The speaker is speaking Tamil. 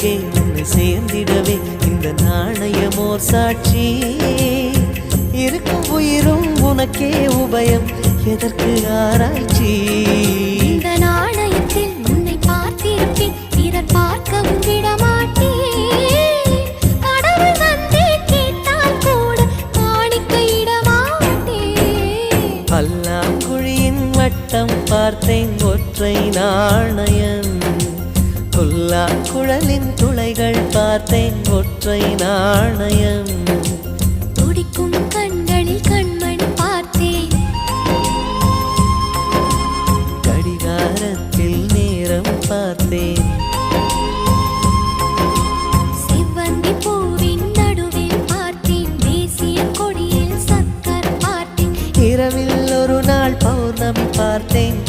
அழகே உன்னை சேர்ந்திடவே இந்த நாணயமோர் சாட்சி இருக்கும் உயிரும் உனக்கே உபயம் எதற்கு ஆராய்ச்சி இந்த நாணயத்தில் உன்னை பார்த்திருப்பேன் பிறர் பார்க்கவும் விடமாட்டேன் கடவுள் வந்தே கேட்டால் கூட காணிக்கையிடமாட்டேன் பல்லாங்குழியின் வட்டம் பார்த்தேன் ஒற்றை நாணயம் குழலின் துளைகள் பார்த்தேன் ஒற்றை நாணயம் துடிக்கும் கண்களில் கண்மணி பார்த்தேன் கடிகாரத்தில் நேரம் பார்த்தேன் செவ்வந்தி பூவின் நடுவில் பார்த்தேன் தேசிய கொடியில் சக்கரம் பார்த்தேன் இரவில் ஒரு நாள் பௌர்ணமி பார்த்தேன்